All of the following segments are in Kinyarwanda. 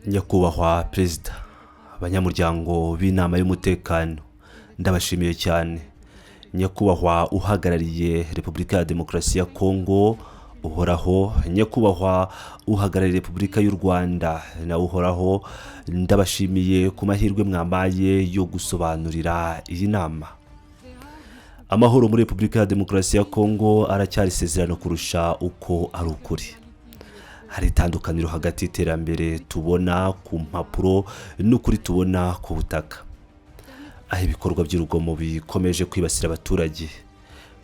Nyakubahwa Perezida, abanyamuryango b'inama y'umutekano, ndabashimiye cyane. Nyakubahwa uhagarariye Repubulika ya Demokarasi ya Kongo, uhoraho. Nyakubahwa uhagarariye Repubulika y'u Rwanda, nawe uhoraho, ndabashimiye ku mahirwe mwambaye yo gusobanurira iyi nama. Amahoro muri Repubulika ya Demokarasi ya Kongo aracyari isezerano kurusha uko ari ukuri. Hari itandukaniro hagati y'iterambere tubona ku mpapuro n'ukuri tubona ku butaka. Aho ibikorwa by'urugomo bikomeje kwibasira abaturage.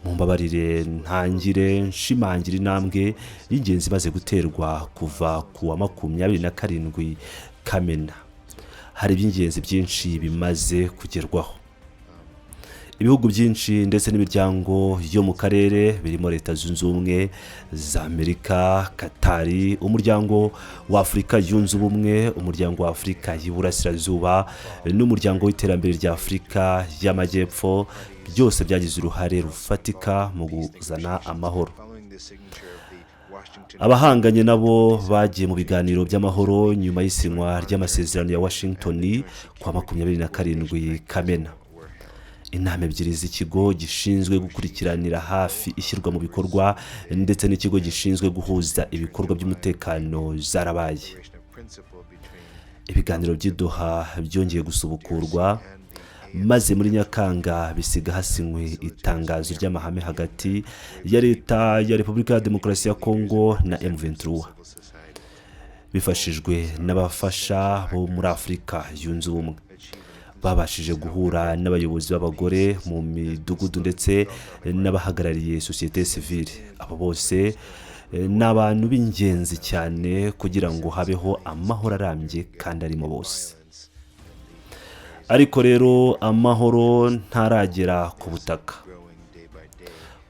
Mumbabarire ntangire nshimangira intambwe y'ingenzi imaze guterwa kuva ku wa 27 Kamena. Hari iby'ingenzi byinshi bimaze kugerwaho. Ibihugu byinshi ndetse n'imiryango yo mu karere birimo Leta Zunze Ubumwe za Amerika, Katari, umuryango wa Afurika yunze ubumwe, umuryango wa Afurika y'Iburasirazuba n'umuryango w'iterambere rya Afurika y'Amajyepfo, byose byagize uruhare rufatika mu kuzana amahoro. Abahanganye nabo bagiye mu biganiro by'amahoro nyuma y'isinywa ry'amasezerano ya Washington kwa 27 Kamena. Inama ebyiri z'ikigo gishinzwe gukurikiranira hafi ishyirwa mu bikorwa ndetse n'ikigo gishinzwe guhuza ibikorwa by'umutekano zarabaye. Ibiganiro by'Idoha byongeye gusubukurwa, maze muri Nyakanga bisiga hasinywe itangazo ry'amahame hagati ya Leta ya Repubulika ya Demokarasi ya Kongo na M23, bifashijwe n'abafasha bo muri Afurika yunze ubumwe. Babashije guhura n'abayobozi b'abagore mu midugudu ndetse n'abahagarariye societe civile. Abo bose ni abantu b'ingenzi cyane kugira ngo habeho amahoro arambye kandi arimo bose. Ariko rero amahoro ntaragera ku butaka.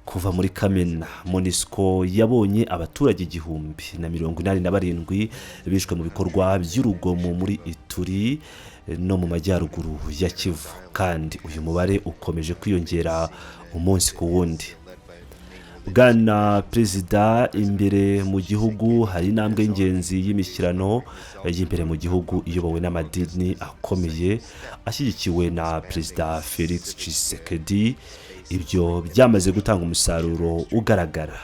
Kuva muri Kamena, MONUSCO yabonye abaturage 1,087 bishwe mu bikorwa by'urugomo muri Ituri no mu majyaruguru ya Kivu, kandi uyu mubare ukomeje kwiyongera umunsi ku wundi. Bwana Perezida, imbere mu gihugu hari intambwe y'ingenzi y'imishyikirano y'imbere mu gihugu iyobowe n'amadini akomeye ashyigikiwe na Perezida Felix Tshisekedi. Ibyo byamaze gutanga umusaruro ugaragara.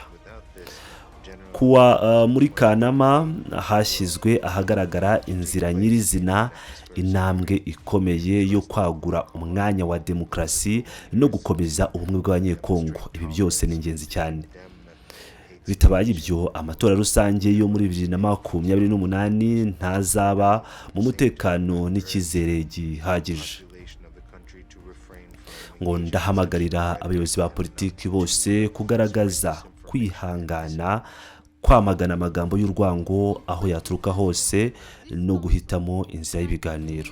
Kuwa muri Kanama hashyizwe ahagaragara inzira nyirizina, intambwe ikomeye yo kwagura umwanya wa demokarasi no gukomeza ubumwe bw'abanyekongo. Ibi byose ni ingenzi cyane. Bitabaye ibyo, amatora rusange yo muri 2028 ntazaba mu mutekano n'icyizere gihagije. Ngo ndahamagarira abayobozi ba politiki bose kugaragaza kwihangana, kwamagana amagambo y'urwango aho yaturuka hose no guhitamo inzira y'ibiganiro.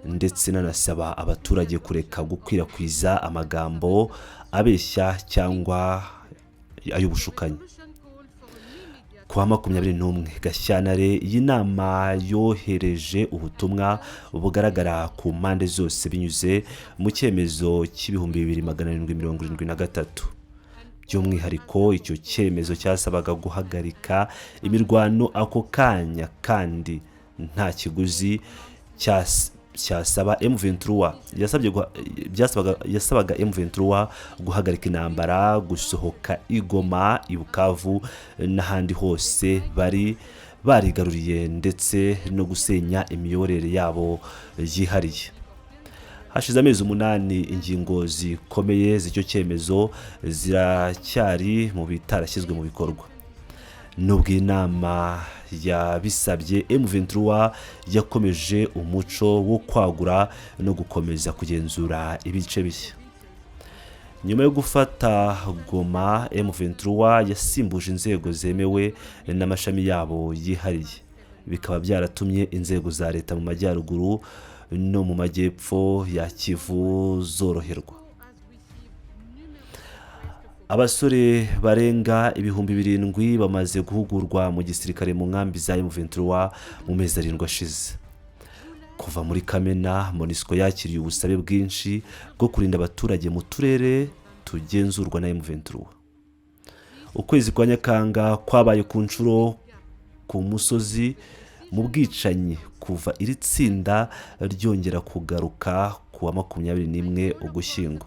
Ndetse nanasaba abaturage kureka gukwirakwiza amagambo abeshya cyangwa ay'ubushukanyi. Kuwa 21 Gashyantare, iyi nama yohereje ubutumwa bugaragara ku mpande zose binyuze mu cyemezo cy'2773. By'umwihariko icyo cyemezo cyasabaga guhagarika imirwano ako kanya kandi nta kiguzi cyasaba M23 yasabaga M23 guhagarika intambara, gusohoka Igoma, Ibukavu n'ahandi hose bari barigaruriye ndetse no gusenya imiyoborere yabo yihariye. Hashize amezi 8 ingingo zikomeye z'icyo cyemezo ziracyari mu bitarashyizwe mu bikorwa. Nubwo inama yabisabye, M23 yakomeje umuco wo kwagura no gukomeza kugenzura ibice bishya. Nyuma yo gufata Goma, M23 yasimbuje inzego zemewe n'amashami yabo yihariye. Bikaba byaratumye inzego za leta mu majyaruguru no mu majyepfo ya Kivu zoroherwa. Abasore barenga 7,000 bamaze guhugurwa mu gisirikare mu nkambi za M23 mu mezi 7 ashize. Kuva muri Kamena, MONUSCO yakiriye ubusabe bwinshi bwo kurinda abaturage mu turere tugenzurwa na M23. Ukwezi kwa Nyakanga kwabaye ku nshuro ku musozi mu bwicanyi kuva iri tsinda ryongera kugaruka ku wa 21 Ugushyingo.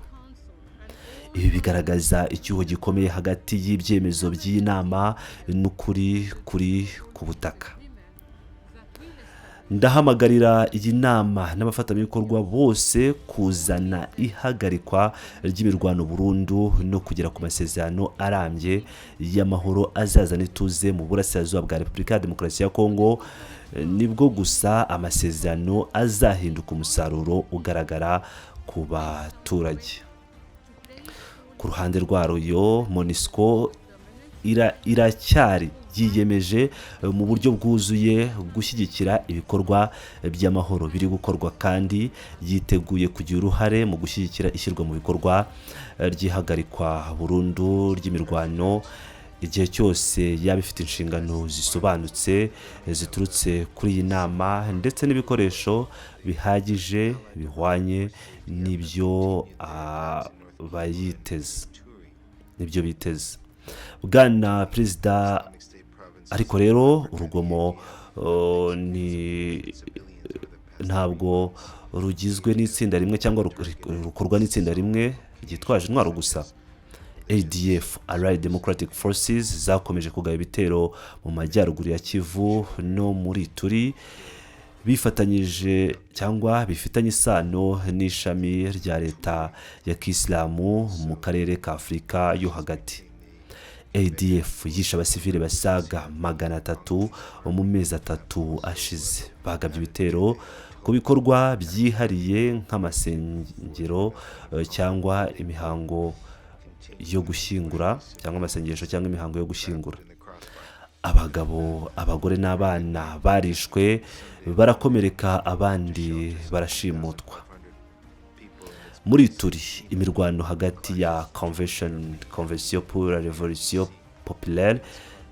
Ibi bigaragaza icyuho gikomeye hagati y'ibyemezo by'iyi nama n'ukuri kuri ku butaka. Ndahamagarira iyi nama n'abafatanyabikorwa bose kuzana ihagarikwa ry'imirwano burundu no kugera ku masezerano arambye y'amahoro azazana ituze mu burasirazuba bwa Repubulika ya Demokarasi ya Kongo. Nibwo gusa amasezerano azahinduka umusaruro ugaragara ku baturage. Ku ruhande rwayo MONUSCO iracyari yiyemeje mu buryo bwuzuye gushyigikira ibikorwa by'amahoro biri gukorwa, kandi yiteguye kugira uruhare mu gushyigikira ishyirwa mu bikorwa ry'ihagarikwa burundu ry'imirwano igihe cyose yaba ifite inshingano zisobanutse ziturutse kuri iyi nama, ndetse n'ibikoresho bihagije bihwanye n'ibyo biteze. Bwana Perezida, ariko rero urugomo ntabwo rugizwe n'itsinda rimwe cyangwa rukorwa n'itsinda rimwe ryitwaje intwaro gusa. ADF, Allied Democratic Forces, zakomeje kugaba ibitero mu majyaruguru ya Kivu no muri Turi, bifatanyije cyangwa bifitanye isano n'ishami rya leta ya Kisilamu mu karere ka Afurika yo hagati. ADF yishe abasivile basaga 300 mu mezi 3 ashize. Bagabye ibitero ku bikorwa byihariye nk'amasengero cyangwa imihango yo gushyingura, cyangwa amasengesho cyangwa imihango yo gushyingura. Abagabo, abagore n'abana barishwe, barakomereka, abandi barashimutwa. Muri Turi, imirwano hagati ya Convention pour la Révolution Populaire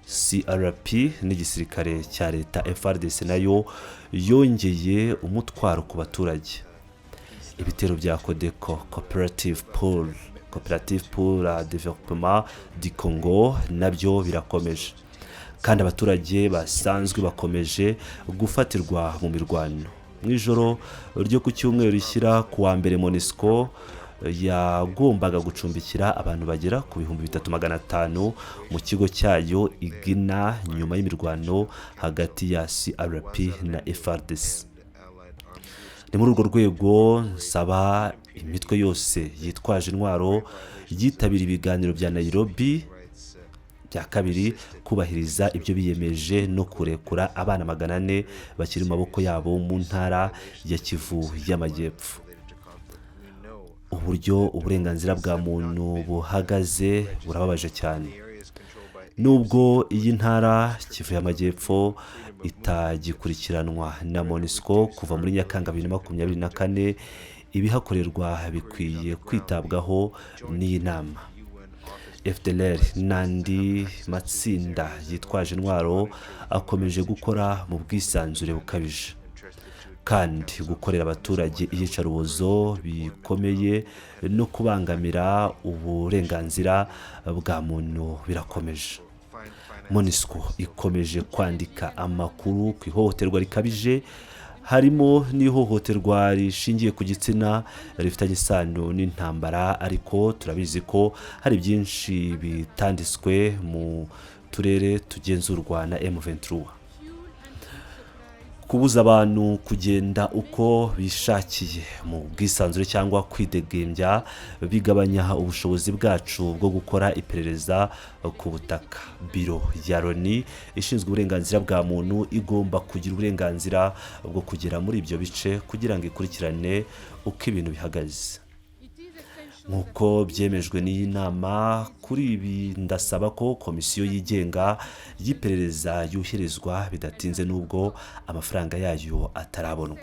CRP n'igisirikare cya leta FARDC nayo yongeye umutwaro ku baturage. Ibitero bya Codeco, Coopérative pour la Développement du Congo, nabyo birakomeje, kandi abaturage basanzwe bakomeje gufatirwa mu mirwano. Mu ijoro ryo ku cyumweru rishyira ku wa mbere, MONUSCO yagombaga gucumbikira abantu bagera ku 3500 mu kigo cyayo Igina nyuma y'imirwano hagati ya CRP na FARDC. Ni muri urwo rwego nsaba imitwe yose yitwaje intwaro yitabira ibiganiro bya Nairobi bya kabiri kubahiriza ibyo biyemeje no kurekura abana 400 bakiri mu maboko yabo mu ntara ya Kivu y'Amajyepfo. Uburyo uburenganzira bwa muntu buhagaze burababaje cyane. Nubwo iyi ntara Kivu y'Amajyepfo itagikurikiranwa na MONUSCO kuva muri Nyakanga 2024, ibihakorerwa bikwiye kwitabwaho n'iyi nama. FDLR n'andi matsinda yitwaje intwaro akomeje gukora mu bwisanzure bukabije, kandi gukorera abaturage iyicarubozo bikomeye no kubangamira uburenganzira bwa muntu birakomeje. MONUSCO ikomeje kwandika amakuru ku ihohoterwa rikabije, harimo n'ihohoterwa rishingiye ku gitsina rifitanye isano n'intambara, ariko turabizi ko hari byinshi bitanditswe mu turere tugenzurwa na M23. Kubuza abantu kugenda uko bishakiye mu bwisanzure cyangwa kwidegembya bigabanya ubushobozi bwacu bwo gukora iperereza ku butaka. Biro ya Loni ishinzwe uburenganzira bwa muntu igomba kugira uburenganzira bwo kugera muri ibyo bice kugira ngo ikurikirane uko ibintu bihagaze. Nk'uko byemejwe n'iyi nama, kuri ibi ndasaba ko komisiyo yigenga y'iperereza yuhirizwa bidatinze nubwo amafaranga yayo atarabonwa.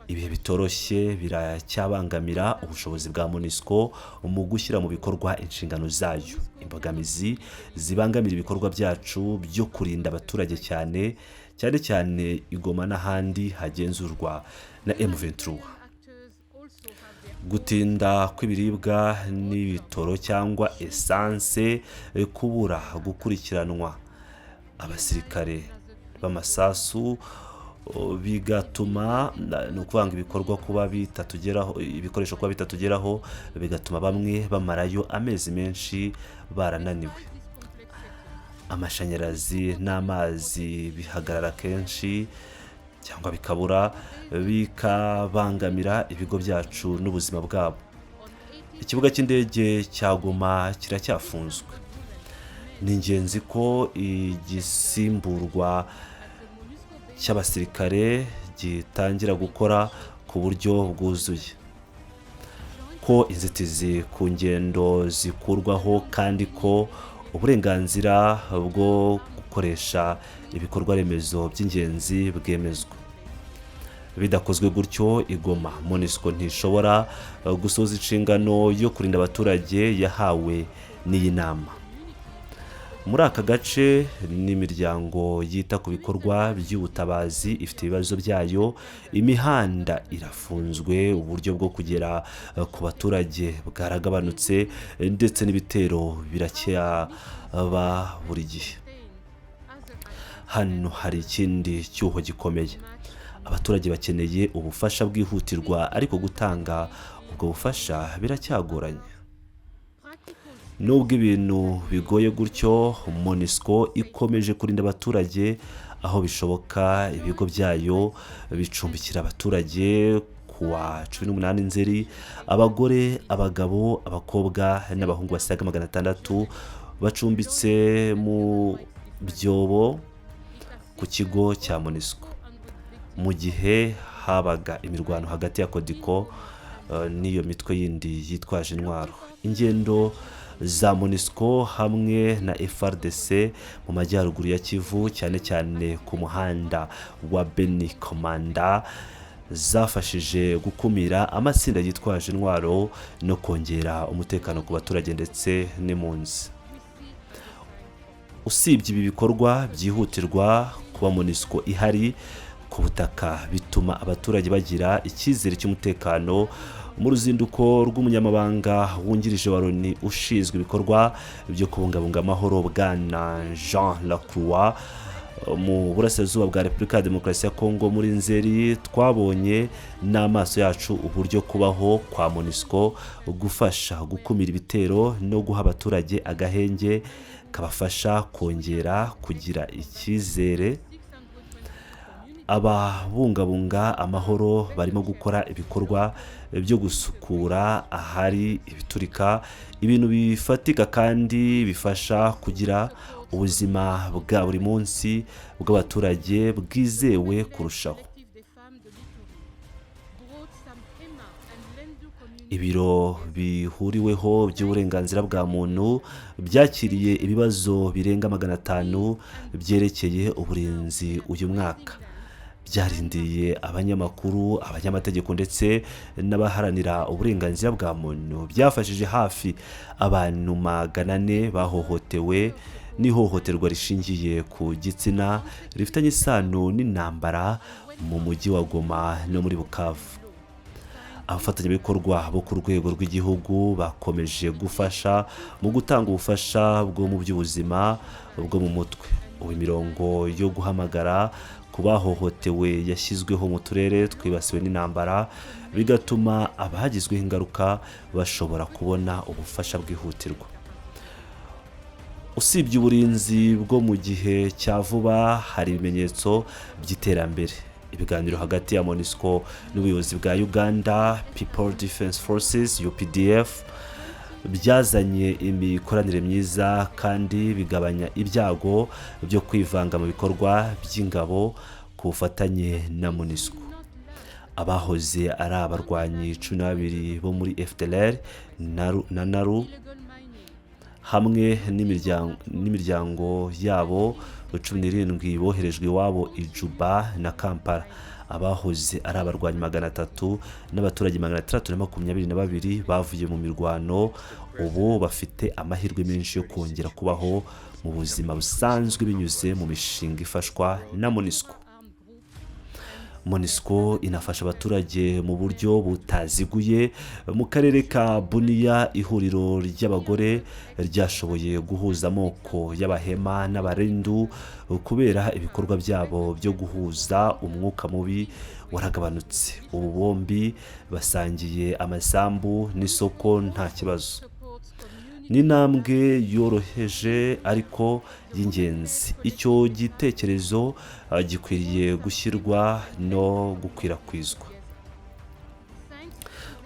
Ibihe bitoroshye biracyabangamira ubushobozi bwa MONUSCO mu gushyira mu bikorwa inshingano zayo. Imbogamizi zibangamira ibikorwa byacu byo kurinda abaturage cyane cyane Igoma n'ahandi hagenzurwa na M23. Gutinda kw'ibiribwa n'ibitoro cyangwa essence, kubura gukurikiranwa abasirikare b'amasasu bigatuma ni ukuvanga ibikorwa kuba bitatugeraho, ibikoresho kuba bitatugeraho, bigatuma bamwe bamarayo amezi menshi barananiwe. Amashanyarazi n'amazi bihagarara kenshi cyangwa bikabura, bikabangamira ibigo byacu n'ubuzima bwabo. Ikibuga cy'indege cya Goma kiracyafunzwe. Ni ingenzi ko igisimburwa cy'abasirikare gitangira gukora ku buryo bwuzuye, ko inzitizi ku ngendo zikurwaho, kandi ko uburenganzira bwo gukoresha ibikorwa remezo by'ingenzi bwemezwa. Bidakozwe gutyo, Igoma MONUSCO ntishobora gusoza inshingano yo kurinda abaturage yahawe n'iyi nama. Muri aka gace n'imiryango yita ku bikorwa by'ubutabazi ifite ibibazo byayo. Imihanda irafunzwe, uburyo bwo kugera ku baturage bwaragabanutse, ndetse n'ibitero biracyaba buri gihe. Hano hari ikindi cyuho gikomeye. Abaturage bakeneye ubufasha bwihutirwa, ariko gutanga ubwo bufasha biracyagoranye. Nubwo ibintu bigoye gutyo, MONUSCO ikomeje kurinda abaturage aho bishoboka. Ibigo byayo bicumbikira abaturage kuwa 18 Nzeri. Abagore, abagabo, abakobwa n'abahungu basaga 600 bacumbitse mu byobo ku kigo cya MONUSCO. Mu gihe habaga imirwano hagati ya Kodiko n'iyo mitwe yindi yitwaje intwaro. Ingendo za MONUSCO hamwe na FRDC mu majyaruguru ya Kivu, cyane cyane ku muhanda wa Beni Komanda, zafashije gukumira amatsinda yitwaje intwaro no kongera umutekano ku baturage ndetse n'impunzi. Usibye ibi bikorwa byihutirwa, kuba MONUSCO ihari ku butaka bituma abaturage bagira icyizere cy'umutekano. Mu ruzinduko rw'umunyamabanga wungirije wa Loni ushinzwe ibikorwa byo kubungabunga amahoro, Bwana Jean Lacroix, mu burasirazuba bwa Repubulika ya Demokarasi ya Kongo muri Nzeri, twabonye n'amaso yacu uburyo kubaho kwa MONUSCO gufasha gukumira ibitero no guha abaturage agahenge kabafasha kongera kugira icyizere. Ababungabunga amahoro barimo gukora ibikorwa byo gusukura ahari ibiturika, ibintu bifatika kandi bifasha kugira ubuzima bwa buri munsi bw'abaturage bwizewe kurushaho. Ibiro bihuriweho by'uburenganzira bwa muntu byakiriye ibibazo birenga 500 byerekeye uburinzi uyu mwaka. Byarindiye abanyamakuru, abanyamategeko ndetse n'abaharanira uburenganzira bwa muntu. Byafashije hafi abantu 400 bahohotewe n'ihohoterwa rishingiye ku gitsina rifitanye isano n'intambara mu mujyi wa Goma no muri Bukavu. Abafatanyabikorwa bo ku rwego rw'igihugu bakomeje gufasha mu gutanga ubufasha bwo mu by'ubuzima bwo mu mutwe. Ubu imirongo yo guhamagara ku bahohotewe yashyizweho mu turere twibasiwe n'intambara, bigatuma abahagizweho ingaruka bashobora kubona ubufasha bwihutirwa. Usibye uburinzi bwo mu gihe cya vuba, hari ibimenyetso by'iterambere. Ibiganiro hagati ya MONUSCO n'ubuyobozi bwa Uganda People Defense Forces UPDF byazanye imikoranire myiza kandi bigabanya ibyago byo kwivanga mu bikorwa by'ingabo ku bufatanye na MONUSCO. Abahoze ari abarwanyi 12 bo muri FDLR na Naru hamwe n'imiryango yabo 17 boherejwe iwabo Ijuba na Kampala. Abahoze ari abarwanyi 300 n'abaturage 322 bavuye mu mirwano, ubu bafite amahirwe menshi yo kongera kubaho mu buzima busanzwe binyuze mu mishinga ifashwa na MONUSCO. MONUSCO inafasha abaturage mu buryo butaziguye. Mu karere ka Bunia ihuriro ry'abagore ryashoboye guhuza amoko y'abahema n'abarendu kubera ibikorwa byabo byo guhuza umwuka mubi waragabanutse. Ubu bombi basangiye amasambu n'isoko nta kibazo. Ni intambwe yoroheje ariko y'ingenzi. Icyo gitekerezo gikwiriye gushyirwa no gukwirakwizwa.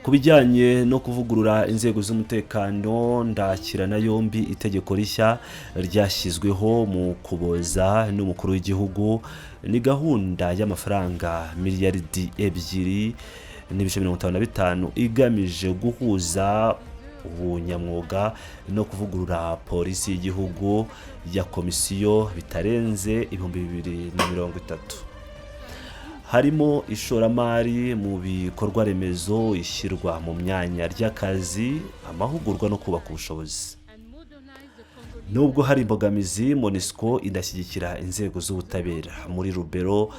Ku bijyanye no kuvugurura inzego z'umutekano, ndakirana yombi itegeko rishya ryashyizweho mu Kuboza n'umukuru w'igihugu. Ni gahunda y'amafaranga miliyaridi 2.55 igamije guhuza ubunyamwuga no kuvugurura polisi y'igihugu ya komisiyo bitarenze 2030. Harimo ishoramari mu bikorwa remezo, ishyirwa mu myanya ry'akazi, amahugurwa no kubaka ubushobozi. Nubwo hari imbogamizi, MONUSCO idashyigikira inzego z'ubutabera. Muri Rubero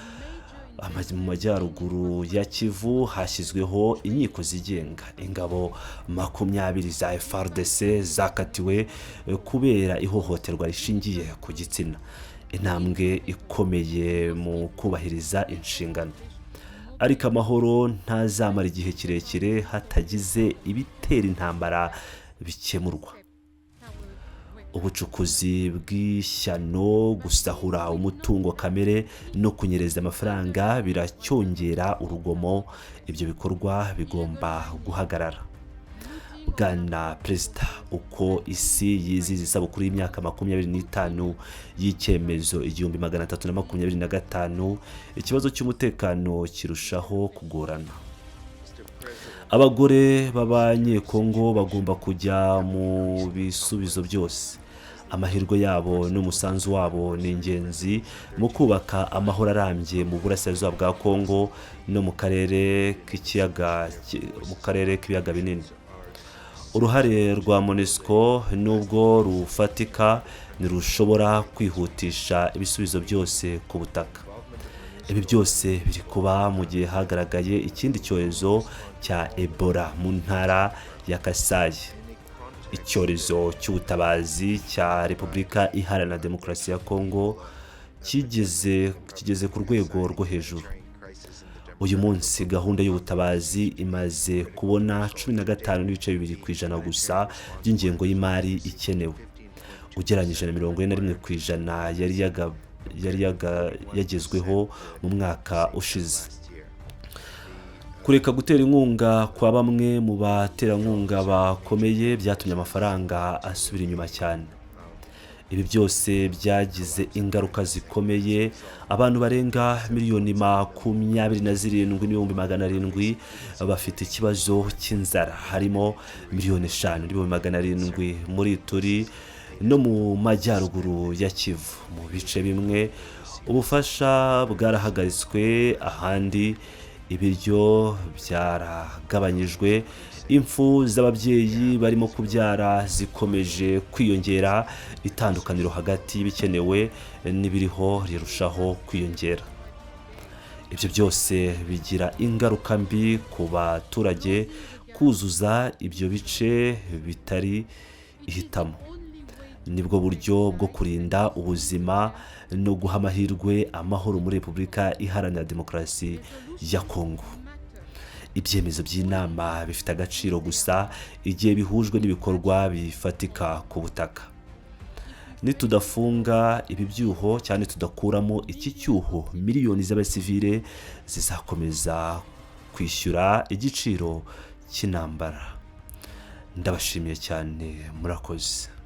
mu majyaruguru ya Kivu hashyizweho inkiko zigenga. Ingabo 20 za FARDC zakatiwe kubera ihohoterwa rishingiye ku gitsina. Intambwe ikomeye mu kubahiriza inshingano. Ariko amahoro ntazamara igihe kirekire hatagize ibitera intambara bikemurwa. Ubucukuzi bw'ishyano, gusahura umutungo kamere no kunyereza amafaranga biracyongera urugomo. Ibyo bikorwa bigomba guhagarara. Bwana Perezida, uko isi yizihiza isabukuru y'imyaka 25 y'icyemezo 1325, ikibazo cy'umutekano kirushaho kugorana. Abagore b'Abanyekongo bagomba kujya mu bisubizo byose. Amahirwe yabo n'umusanzu wabo ni ingenzi mu kubaka amahoro arambye mu burasirazuba bwa Kongo no mu karere k'ibiyaga binini. Uruhare rwa MONUSCO nubwo rufatika ntirushobora kwihutisha ibisubizo byose ku butaka. Ibi byose biri kuba mu gihe hagaragaye ikindi cyorezo cya Ebola mu ntara ya Kasai. Icyorezo cy'ubutabazi cya Repubulika Iharanira Demokarasi ya Kongo kigeze ku rwego rwo hejuru. Uyu munsi gahunda y'ubutabazi imaze kubona 15.2% gusa by'ingengo y'imari ikenewe, ugereranyije na 41% yari yagezweho mu mwaka ushize. Kureka gutera inkunga kwa bamwe mu baterankunga bakomeye byatumye amafaranga asubira inyuma cyane. Ibi byose byagize ingaruka zikomeye. Abantu barenga 27,700,000 bafite ikibazo cy'inzara, harimo 5,700,000 muri Turi no mu majyaruguru ya Kivu. Mu bice bimwe ubufasha bwarahagaritswe, ahandi ibiryo byaragabanyijwe. Impfu z'ababyeyi barimo kubyara zikomeje kwiyongera. Itandukaniro hagati y'ibikenewe n'ibiriho rirushaho kwiyongera. Ibyo byose bigira ingaruka mbi ku baturage. Kuzuza ibyo bice bitari ihitamo. Nibwo buryo bwo kurinda ubuzima no guha amahirwe amahoro muri Repubulika Iharanira Demokarasi ya Kongo. Ibyemezo by'inama bifite agaciro gusa igihe bihujwe n'ibikorwa bifatika ku butaka. Nitudafunga ibi byuho cyane tudakuramo iki cyuho, miliyoni z'abasivile zizakomeza kwishyura igiciro cy'intambara. Ndabashimiye cyane, murakoze.